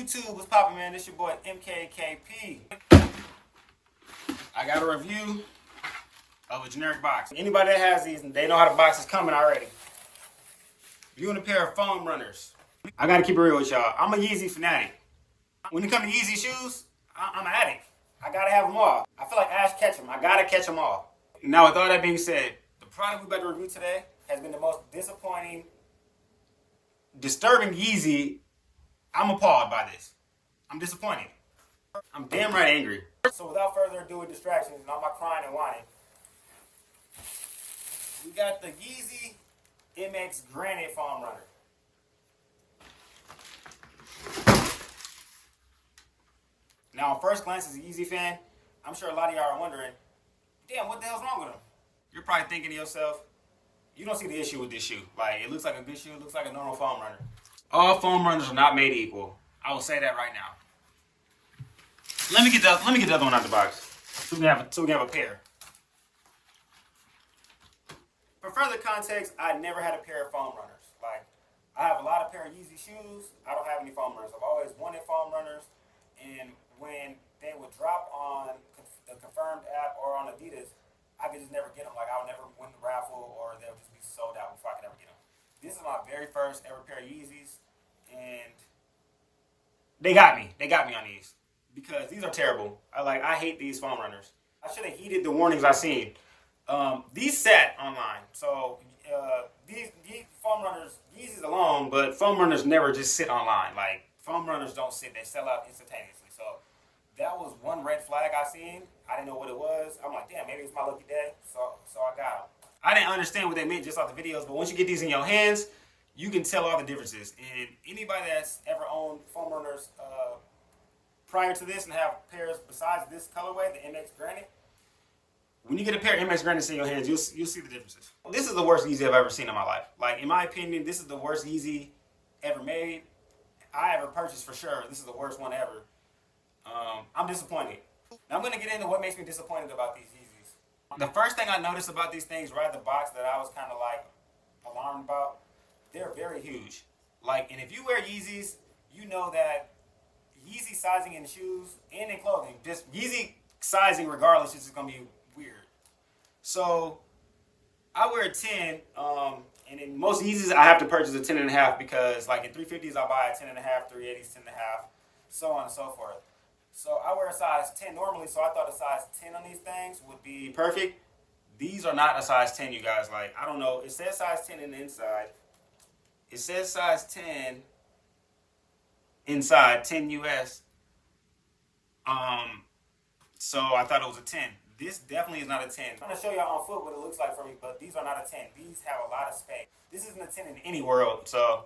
YouTube, what's poppin', man? This your boy MKKP. I got a review of a generic box. Anybody that has these, they know how the box is coming already. Viewing a pair of foam runners. I gotta keep it real with y'all. I'm a Yeezy fanatic. When it comes to Yeezy shoes, I'm an addict. I gotta have them all. I feel like Ash Ketchum. I gotta catch them all. Now, with all that being said, the product we're about to review today has been the most disappointing, disturbing Yeezy. I'm appalled by this. I'm disappointed. I'm damn right angry. So without further ado with distractions and all my crying and whining, we got the Yeezy MX Granite foam runner. Now, on first glance, as a Yeezy fan, I'm sure a lot of y'all are wondering, damn, what the hell's wrong with them? You're probably thinking to yourself, you don't see the issue with this shoe. Like, it looks like a good shoe, it looks like a normal foam runner. All foam runners are not made equal. I will say that right now. Let me get the other one out the box, so we can have a pair. For further context, I never had a pair of foam runners. Like, I have a lot of pair of Yeezy shoes. I don't have any foam runners. I've always wanted foam runners, and when they would drop on the Confirmed app or on Adidas, I could just never get them. Like, I would never win the raffle, or they would just be sold out before I could ever get them. This is my very first ever pair of Yeezys, and they got me. They got me on these because these are terrible. I hate these foam runners. I should have heeded the warnings I seen. These sat online, so these foam runners, Yeezys alone, but foam runners never just sit online. Like, foam runners don't sit; they sell out instantaneously. So that was one red flag I seen. I didn't know what it was. I'm like, damn, maybe it's my lucky day. So I got them. I didn't understand what they meant just off the videos, but once you get these in your hands, you can tell all the differences. And anybody that's ever owned foam runners prior to this and have pairs besides this colorway, the MX Granite, when you get a pair of MX Granites in your hands, you'll see the differences. This is the worst Yeezy I've ever seen in my life. Like, in my opinion, this is the worst Yeezy ever made. I ever purchased for sure. This is the worst one ever. I'm disappointed. Now I'm going to get into what makes me disappointed about these Yeezys. The first thing I noticed about these things right at the box that I was kind of like alarmed about, they're very huge. Like, and if you wear Yeezys, you know that Yeezy sizing in shoes and in clothing, just Yeezy sizing regardless, is just going to be weird. So I wear a 10, and in most Yeezys I have to purchase a 10.5 because, like, in 350s I buy a 10.5, 380s 10.5, so on and so forth. So I wear a size 10 normally, so I thought a size 10 on these things would be perfect. These are not a size 10, you guys. Like, I don't know. It says size 10 in the inside. It says size 10 inside, 10 US. So I thought it was a 10. This definitely is not a 10. I'm going to show y'all on foot what it looks like for me, but these are not a 10. These have a lot of space. This isn't a 10 in any world. So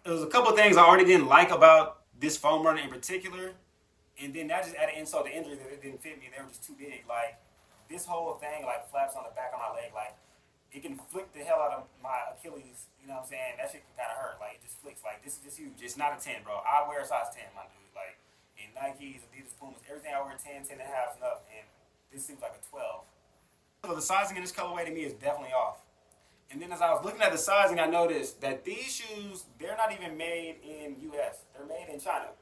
there was a couple things I already didn't like about this foam runner in particular. And then that just added insult to injury that it didn't fit me. They were just too big. Like, this whole thing, like, flaps on the back of my leg. Like, it can flick the hell out of my Achilles. You know what I'm saying? That shit can kind of hurt. Like, it just flicks. Like, this is just huge. It's not a 10, bro. I wear a size 10, my dude. Like, in Nikes, Adidas, Pumas, everything I wear 10, 10.5 and up. And this seems like a 12. So the sizing in this colorway to me is definitely off. And then as I was looking at the sizing, I noticed that these shoes, they're not even made in US. They're made in China.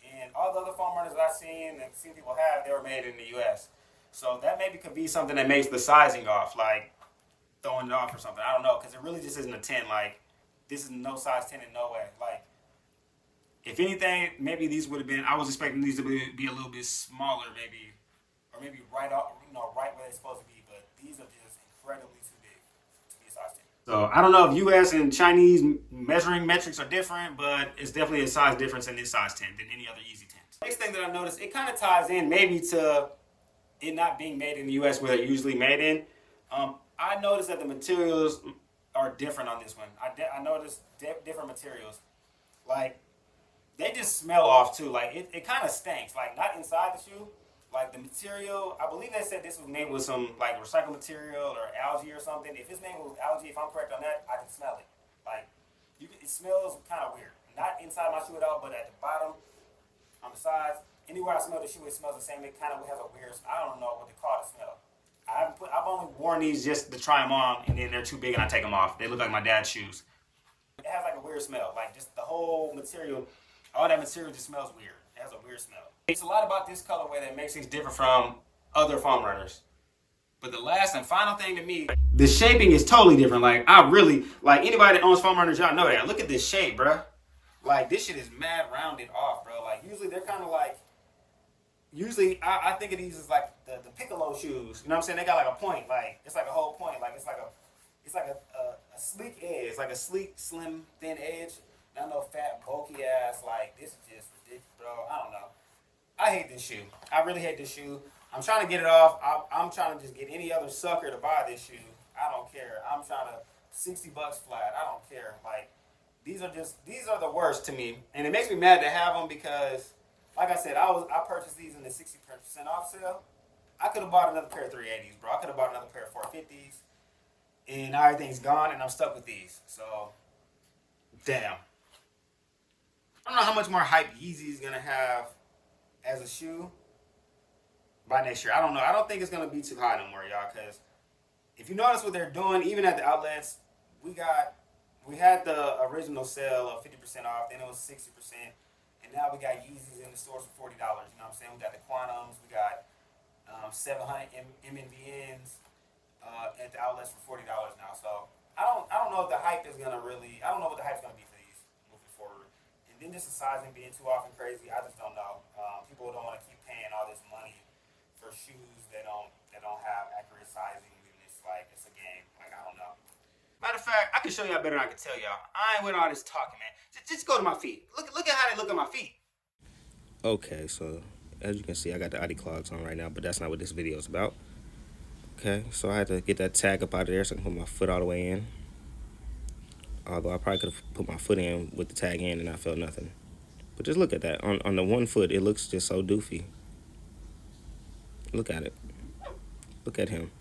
And all the other foam runners that I've seen and seen people have, they were made in the US. So that maybe could be something that makes the sizing off, like throwing it off or something. I don't know, because it really just isn't a 10. Like, this is no size 10 in no way. Like, if anything, maybe these would have been, I was expecting these to be a little bit smaller, maybe, or maybe right where they're supposed to be. But these are just incredibly too big to be a size 10. So I don't know if US and Chinese measuring metrics are different, but it's definitely a size difference in this size 10 than any other Yeezy 10s. Next thing that I noticed, it kind of ties in maybe to it not being made in the US where they're usually made in. I noticed that the materials are different on this one. I noticed different materials. Like, they just smell off too. Like, it kind of stinks. Like, not inside the shoe. Like, the material, I believe they said this was made with some, like, recycled material or algae or something. If it's made with algae, if I'm correct on that, I can smell it. Like, it smells kind of weird. Not inside my shoe at all, but at the bottom, on the sides. Anywhere I smell the shoe, it smells the same. It kind of has a weird, I don't know what they call the smell. I've only worn these just to try them on, and then they're too big and I take them off. They look like my dad's shoes. It has like a weird smell. Like, just the whole material All that material just smells weird. It has a weird smell. It's a lot about this colorway that makes these different from other foam runners. But the last and final thing to me, the shaping is totally different. Like, I really, like, anybody that owns foam runners, y'all know that. Look at this shape, bruh. Like, this shit is mad rounded off, bro. Like, usually they're kind of like, I think of these as like the piccolo shoes. You know what I'm saying? They got like a point. Like, it's like a whole point. Like, it's like a sleek edge. Like a sleek, slim, thin edge. Not no fat, bulky ass. Like, this is just ridiculous, bro. I don't know. I hate this shoe. I really hate this shoe. I'm trying to get it off. I'm trying to just get any other sucker to buy this shoe. I don't care. I'm trying to $60 flat. I don't care. Like, these are the worst to me, and it makes me mad to have them because, like I said, I purchased these in the 60% off sale. I could have bought another pair of 380s, bro. I could have bought another pair of 450s, and now everything's gone, and I'm stuck with these. So, damn. I don't know how much more hype Yeezy is gonna have as a shoe by next year. I don't know. I don't think it's gonna be too high no more, y'all. Because if you notice what they're doing, even at the outlets, we had the original sale of 50% off, then it was 60%, and now we got Yeezys in the stores for $40. You know what I'm saying? We got the Quantums, we got 700 MNVNs at the outlets for $40 now. So I don't know if the hype is gonna really. I don't know what the hype's gonna be for these moving forward. And then just the sizing being too often crazy, I just don't know. People don't want to keep paying all this money for shoes that don't have accurate sizing. And it's like it's a game. Like, I don't know. Matter of fact, I can show y'all better than I can tell y'all. I ain't with all this talking, man. Just go to my feet. Look at how they look at my feet. Okay, so as you can see, I got the Adi clogs on right now, but that's not what this video is about. Okay, so I had to get that tag up out of there so I can put my foot all the way in. Although I probably could have put my foot in with the tag in and I felt nothing. But just look at that. On the one foot, it looks just so doofy. Look at it. Look at him.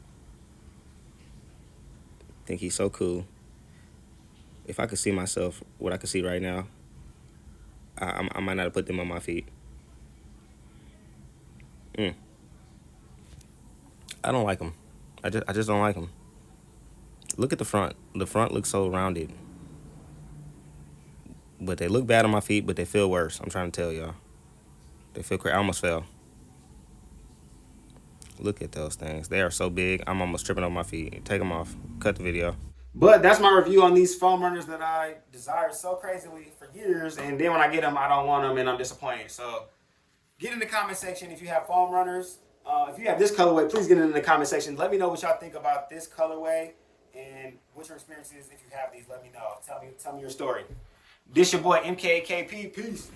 Think he's so cool. If I could see myself, what I could see right now, I might not have put them on my feet. I don't like them. I just don't like them. Look at the front. The front looks so rounded. But they look bad on my feet, but they feel worse. I'm trying to tell y'all. They feel crazy. I almost fell. Look at those things. They are so big. I'm almost tripping on my feet. Take them off. Cut the video. But that's my review on these foam runners that I desired so crazily for years. And then when I get them, I don't want them and I'm disappointed. So get in the comment section if you have foam runners. If you have this colorway, please get in the comment section. Let me know what y'all think about this colorway and what your experience is. If you have these, let me know. Tell me your story. This your boy MKKP. Peace.